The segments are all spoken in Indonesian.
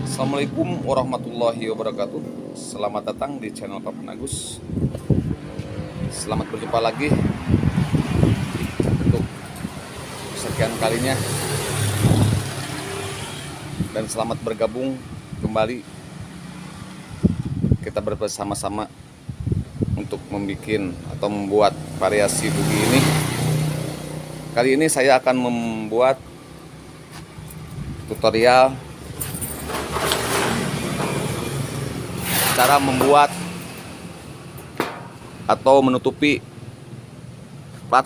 Assalamualaikum warahmatullahi wabarakatuh. Selamat datang di channel Pak Penagus. Selamat berjumpa lagi untuk sekian kalinya, dan selamat bergabung kembali. Kita bersama-sama untuk membuat variasi buggy ini. Kali ini saya akan membuat tutorial cara membuat atau menutupi plat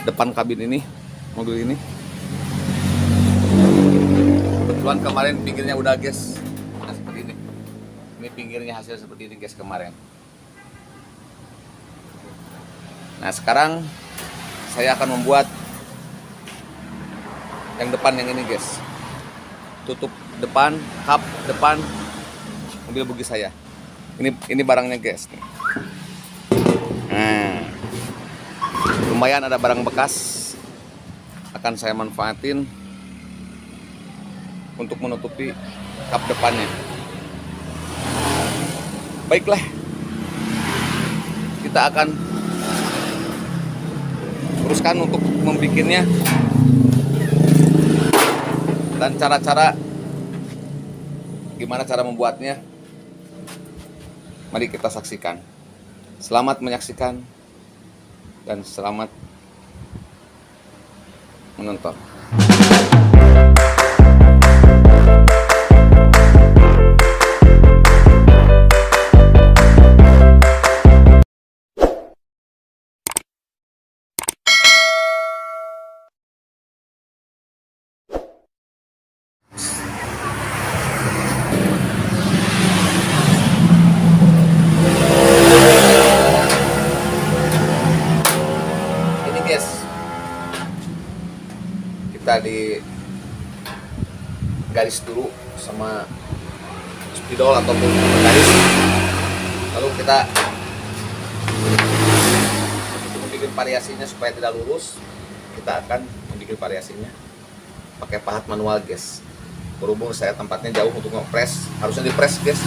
depan kabin ini, mobil ini. Kebetulan kemarin pinggirnya udah guys, nah, seperti ini. Ini pinggirnya hasil seperti ini guys kemarin. Nah sekarang saya akan membuat yang depan, yang ini guys, tutup depan, kap depan mobil buggy saya. Ini barangnya guys. Nah, lumayan ada barang bekas, akan saya manfaatin untuk menutupi kap depannya. Baiklah, kita akan teruskan untuk membikinnya dan cara-cara gimana cara membuatnya. Mari kita saksikan. Selamat menyaksikan dan selamat menonton. Kita di garis dulu sama spidol ataupun garis, lalu kita membuat variasinya supaya tidak lurus. Kita akan membuat variasinya pakai pahat manual guys. Berhubung saya tempatnya jauh untuk ngepres, harusnya dipres guys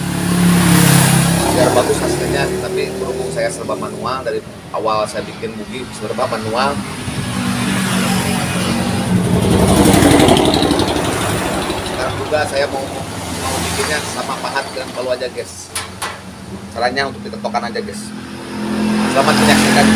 biar bagus hasilnya, tapi berhubung saya serba manual, dari awal saya bikin buggy serba manual. Sekarang juga saya mau bikinnya sama pahat dan palu aja guys. Caranya untuk ditentokkan aja guys. Selamat menyaksikan.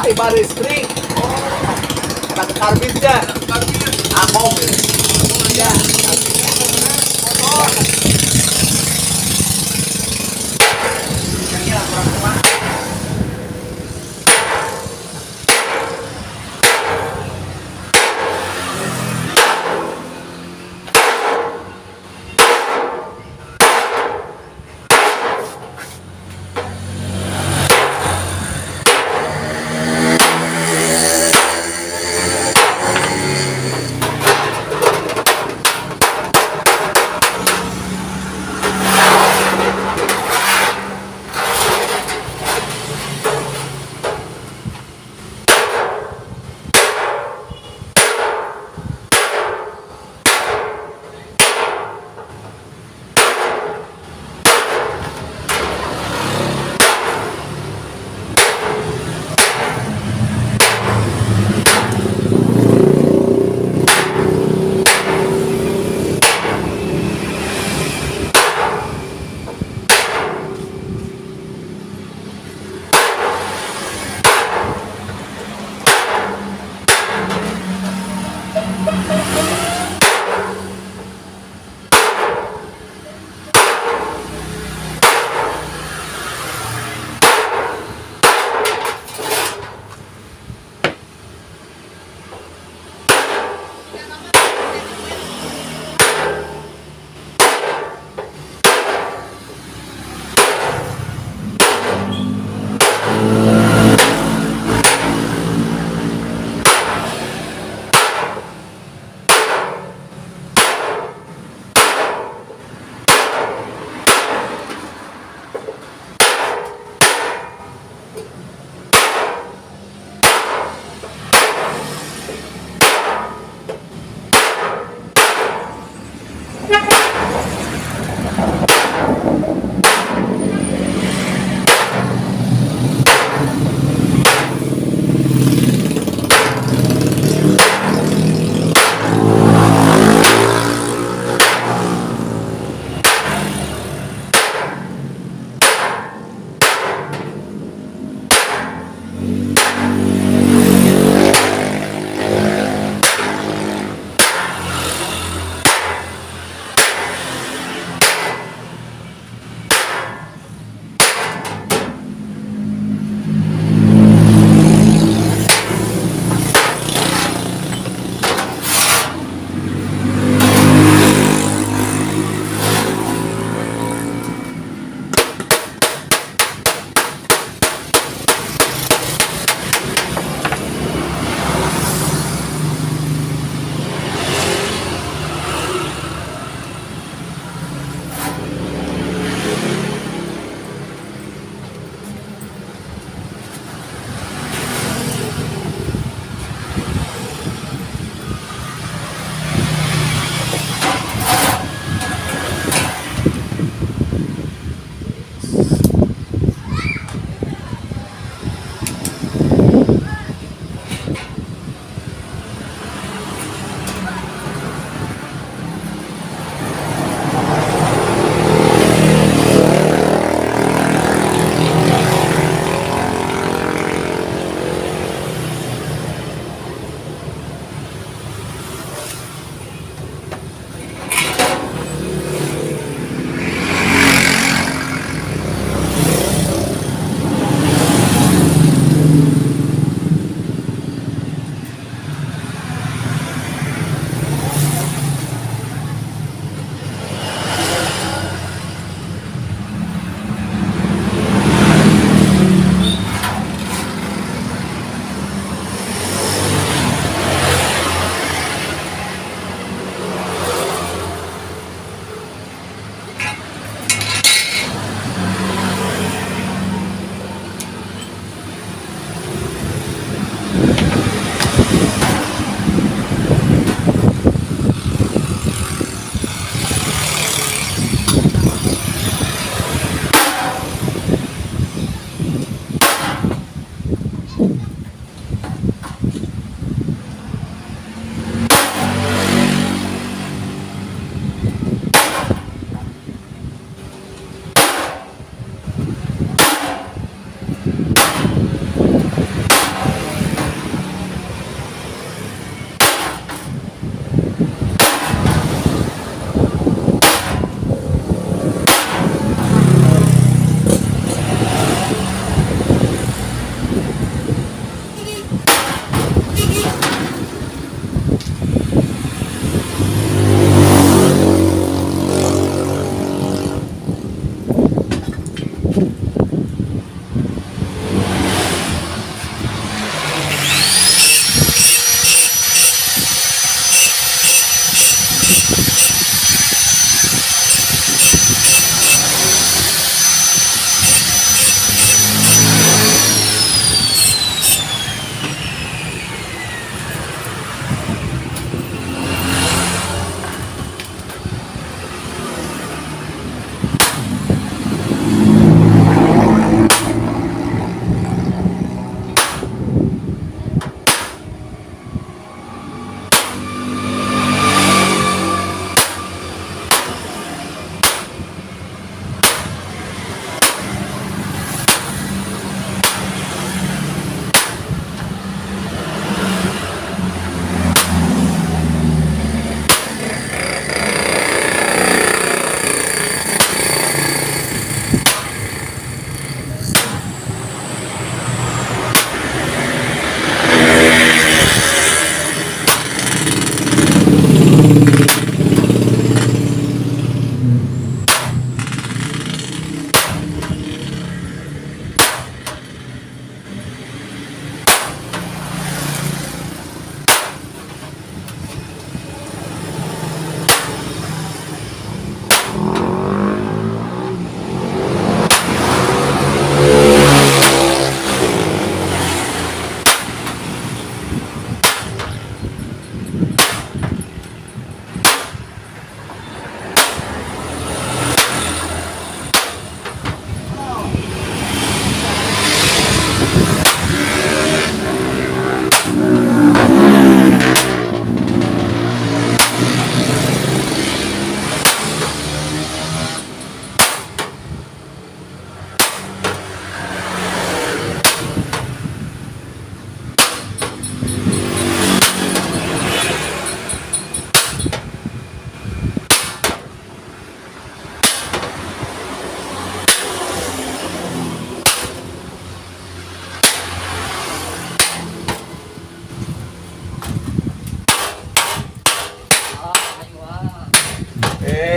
Iba listrik. Kena ke karbit ya. Mobil. Ya. Motor. Yang kurang kuat.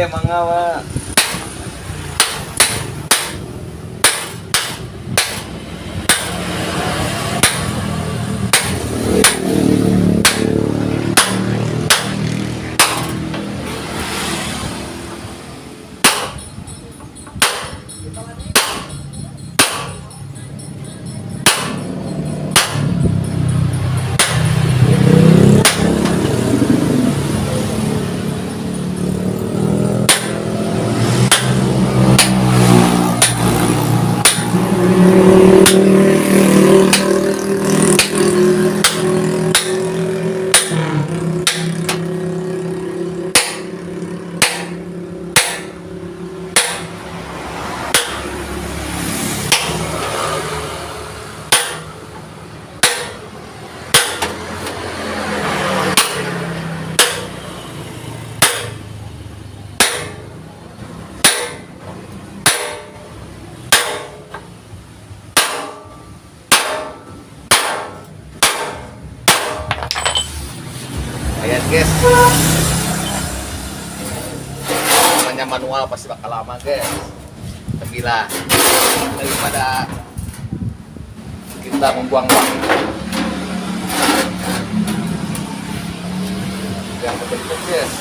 Mga wa. Ayan guys, namanya manual pasti bakal lama guys, terbilang daripada kita membuang waktu yang betul-betul guys.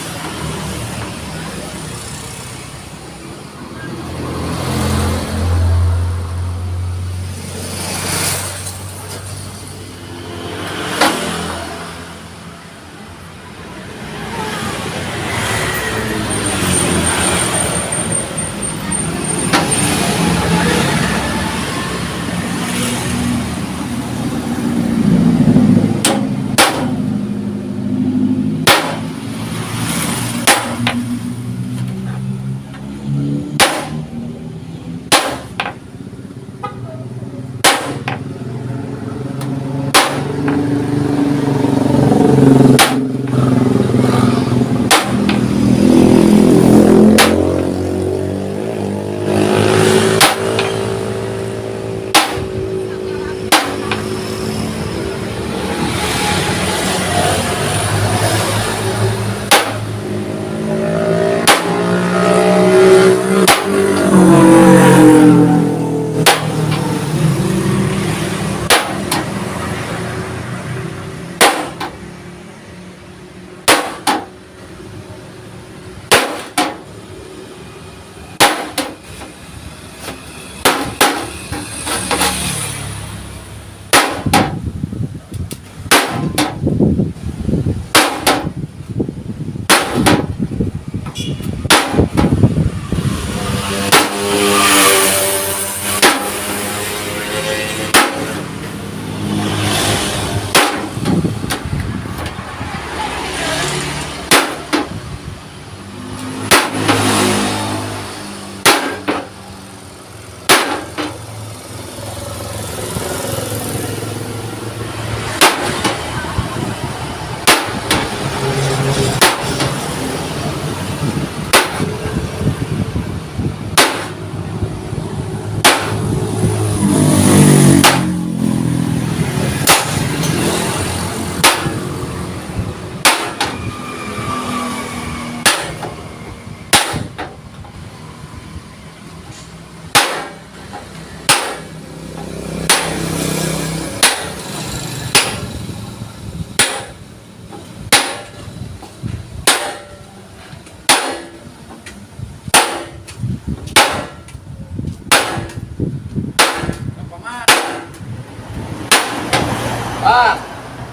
Bang,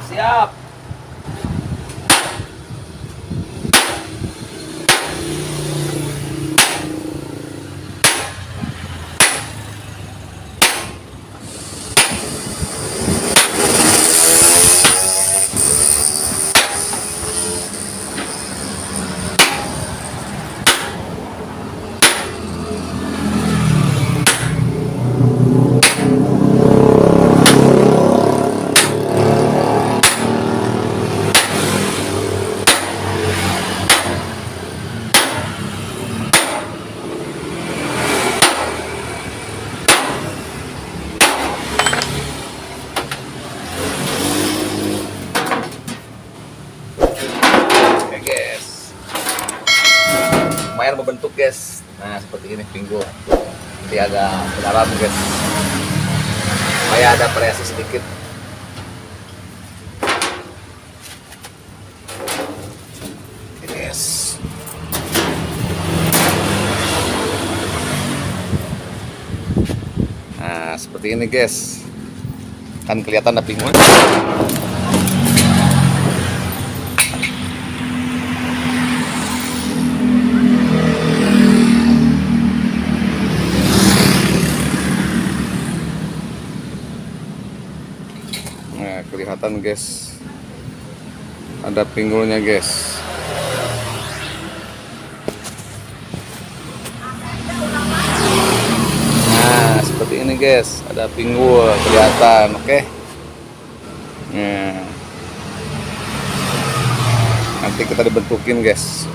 siap. lumayan membentuk guys. Nah seperti ini pinggul, jadi agak dalam guys, supaya ada variasi sedikit. Yes. Nah seperti ini guys, kan kelihatan ada pinggul. Nah kelihatan guys, ada pinggulnya guys. Nah seperti ini guys, ada pinggul kelihatan. Oke. Nah nanti kita dibentukin guys.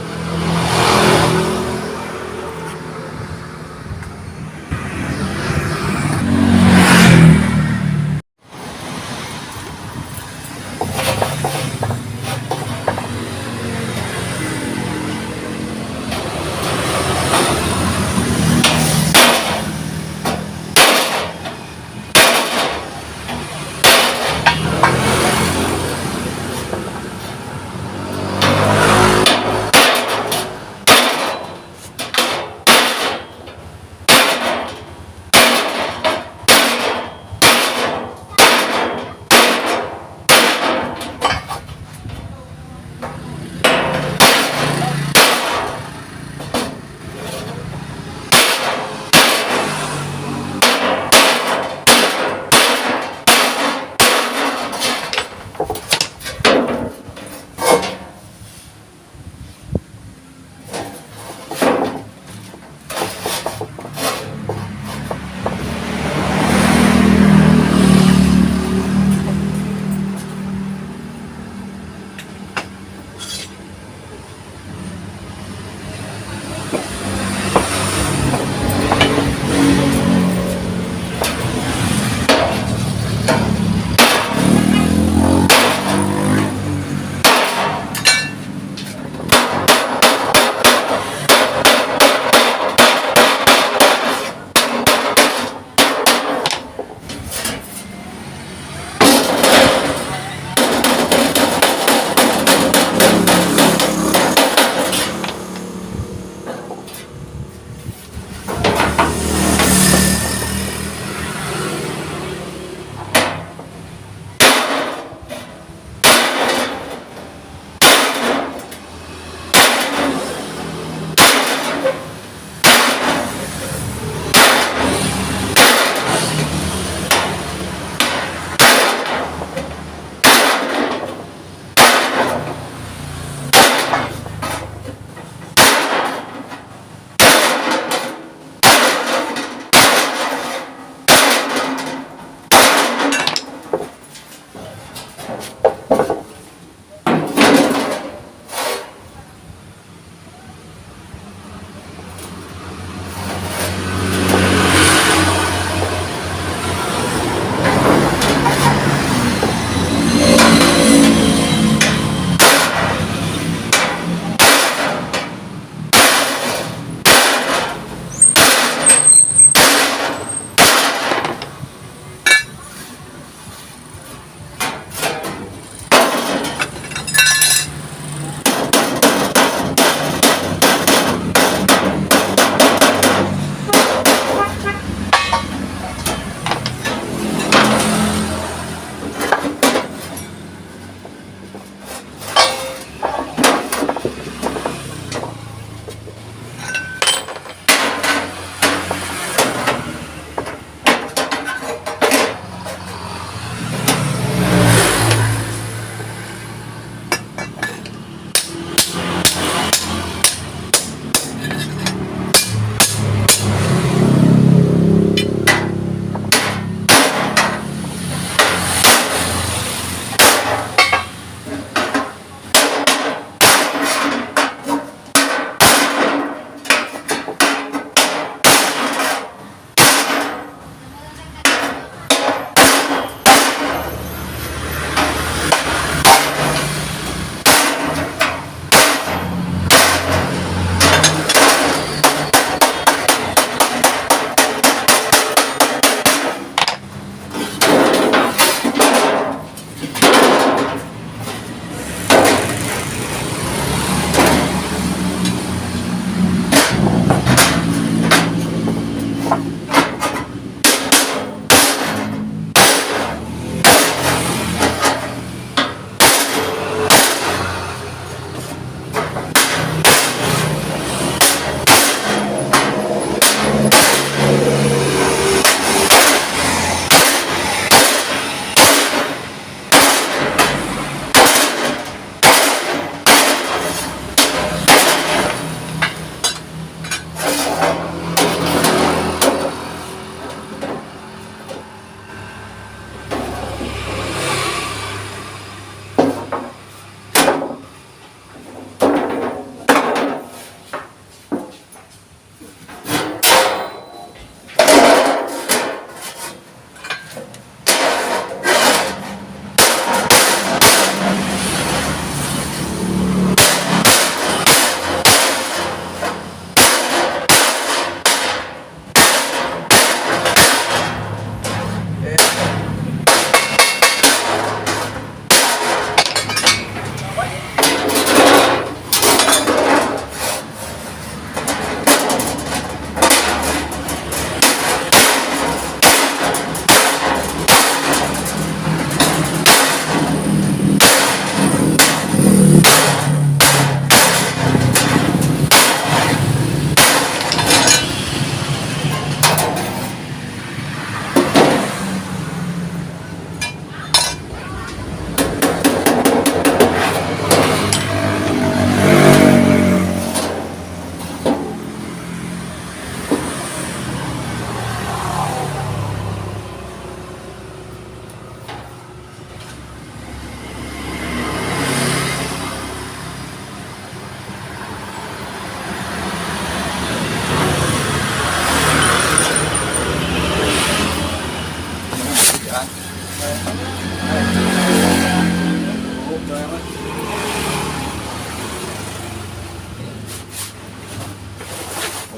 kan.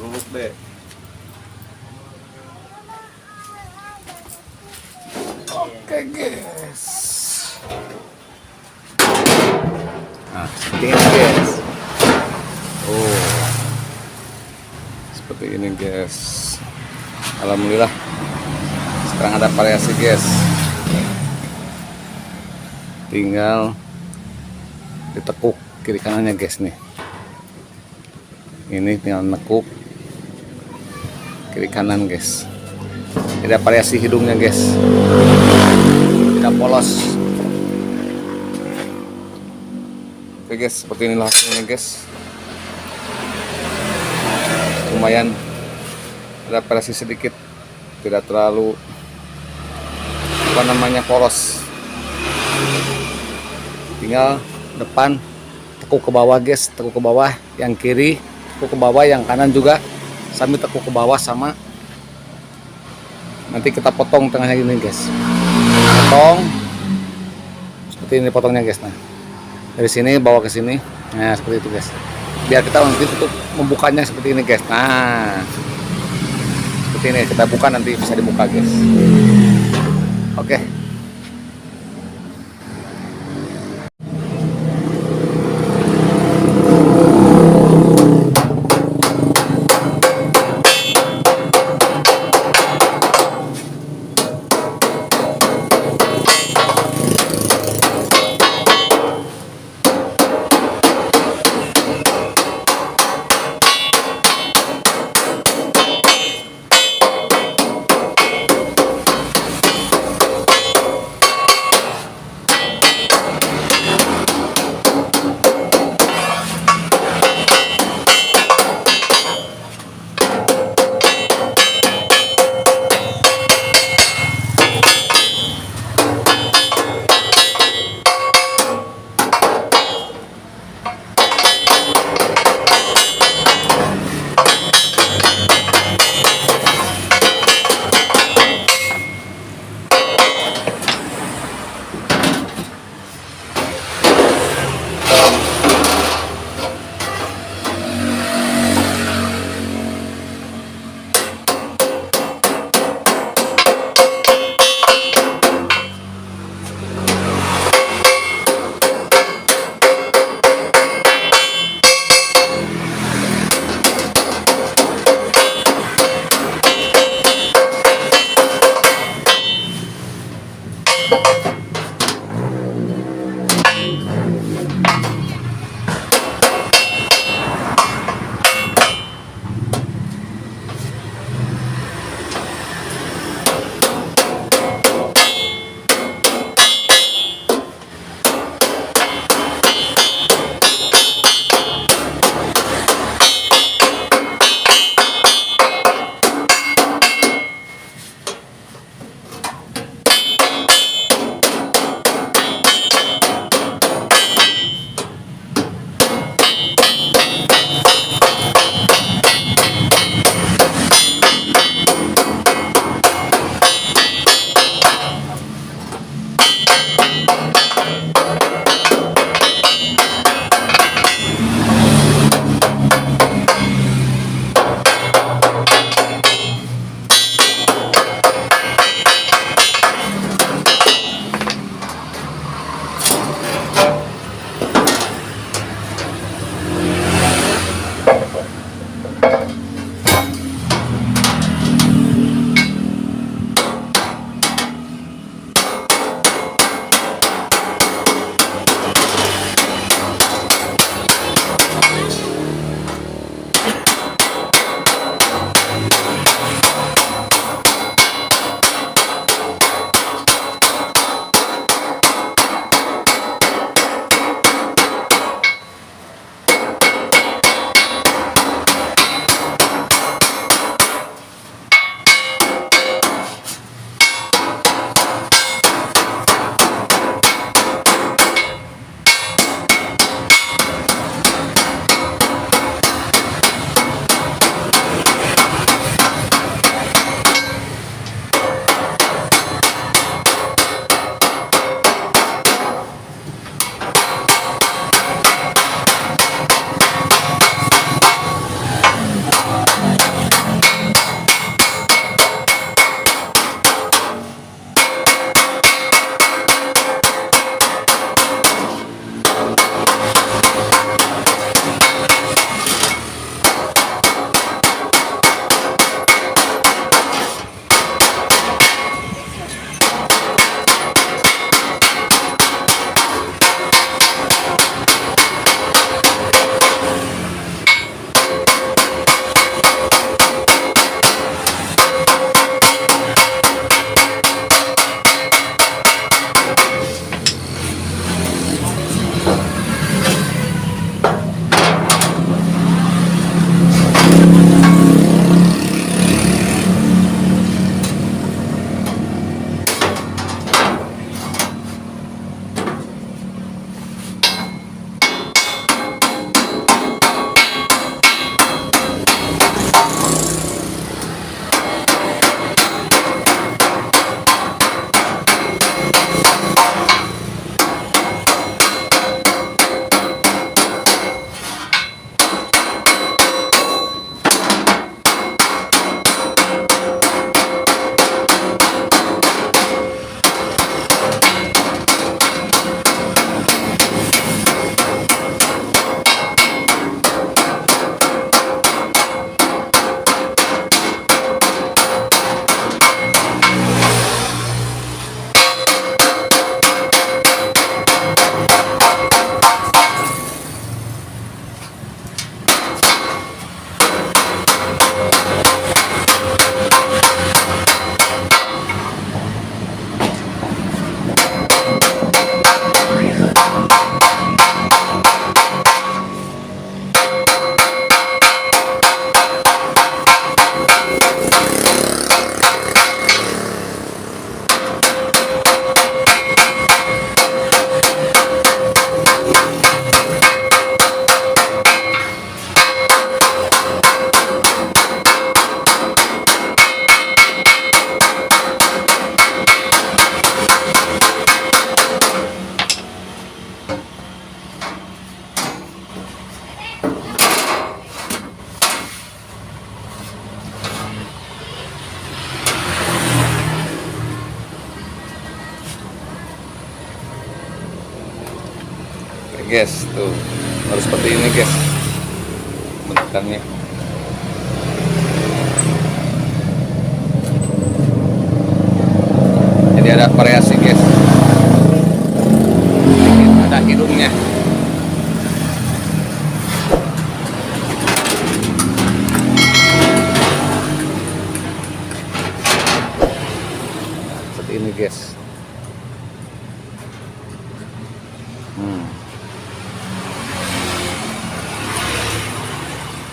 Lulus deh. Oke guys. Nah, seperti ini guys. Oh, seperti ini guys. Alhamdulillah. Sekarang ada variasi guys. Tinggal ditekuk kiri kanannya guys nih. Ini tinggal nekuk kiri kanan guys. Ada variasi hidungnya guys, tidak polos. Oke guys, seperti inilah hasilnya guys. Lumayan ada variasi sedikit, tidak terlalu polos. Tinggal depan tekuk ke bawah guys, tekuk ke bawah, yang kiri tekuk ke bawah, yang kanan juga sambil tekuk ke bawah sama. Nanti kita potong tengahnya gini guys, potong seperti ini potongnya guys. Nah dari sini bawa ke sini, nah seperti itu guys, biar kita nanti tutup membukanya seperti ini guys. Nah seperti ini kita buka, nanti bisa dibuka guys. Oke. guys. Tuh harus seperti ini guys bentukannya. Jadi ada variasi guys, ada hidungnya. Seperti ini guys.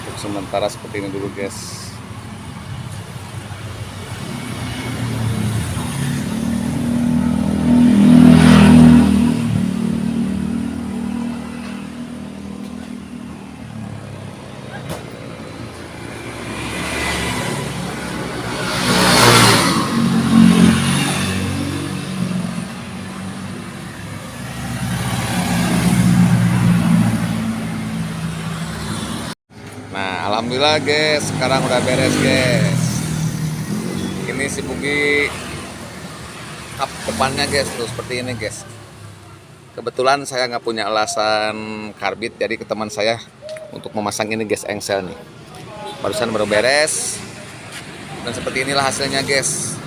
Untuk sementara seperti ini dulu guys. Nah, alhamdulillah guys, sekarang udah beres guys. Ini si buggy kap depannya guys, tuh seperti ini guys. Kebetulan saya nggak punya alasan karbit, jadi ke teman saya untuk memasang ini guys, engsel nih. Barusan baru beres, dan seperti inilah hasilnya guys.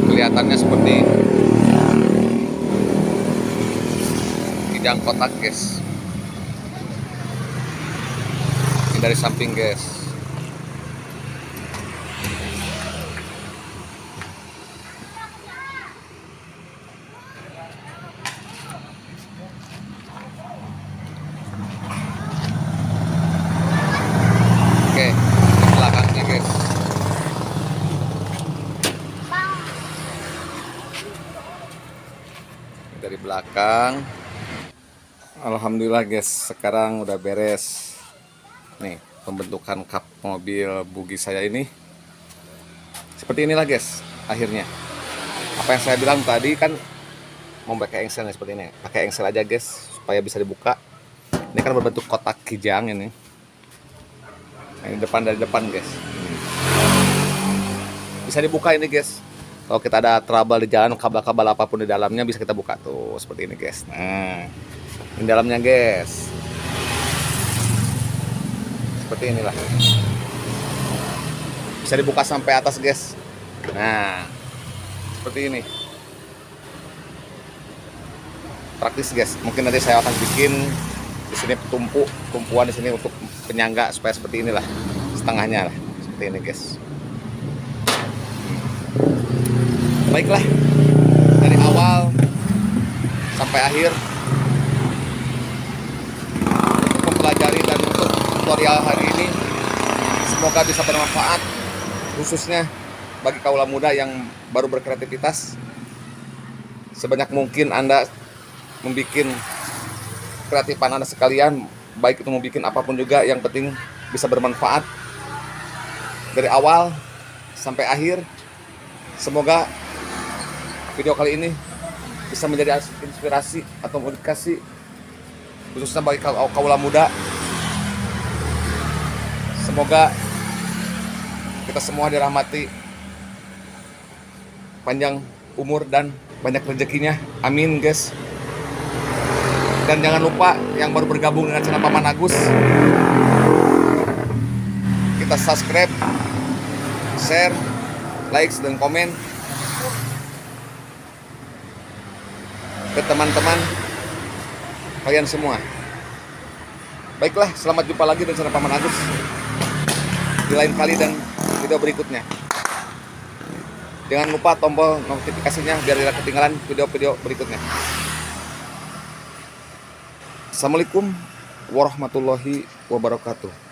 Kelihatannya seperti kijang kotak guys. Ini dari samping guys. Oke, di belakangnya guys. Dari belakang. Alhamdulillah guys, sekarang udah beres. Nih, pembentukan kap mobil buggy saya ini. Seperti inilah guys, akhirnya. Apa yang saya bilang tadi kan mau pakai engselnya seperti ini. Pakai engsel aja guys, supaya bisa dibuka. Ini kan berbentuk kotak kijang ini. Nah, ini depan dari depan guys. Bisa dibuka ini guys. Kalau kita ada trouble di jalan, kabel-kabel apapun di dalamnya bisa kita buka tuh, seperti ini guys. Nah, ini dalamnya guys, seperti inilah, bisa dibuka sampai atas guys. Nah, seperti ini, praktis guys. Mungkin nanti saya akan bikin di sini tumpuan di sini untuk penyangga supaya seperti inilah, setengahnya lah, seperti ini guys. Baiklah, dari awal sampai akhir pelajari dan untuk tutorial hari ini semoga bisa bermanfaat, khususnya bagi kaula muda yang baru berkreativitas. Sebanyak mungkin Anda membuat kreatifan Anda sekalian, baik itu membuat apapun juga, yang penting bisa bermanfaat dari awal sampai akhir. Semoga video kali ini bisa menjadi inspirasi atau motivasi, khususnya bagi kaula muda. Semoga kita semua dirahmati, panjang umur dan banyak rezekinya. Amin guys. Dan jangan lupa yang baru bergabung dengan channel Paman Agus, kita subscribe, share, likes, dan komen ke teman-teman kalian semua. Baiklah, selamat jumpa lagi dengan channel Paman Agus di lain kali dan video berikutnya. Jangan lupa tombol notifikasinya biar tidak ketinggalan video-video berikutnya. Assalamualaikum warahmatullahi wabarakatuh.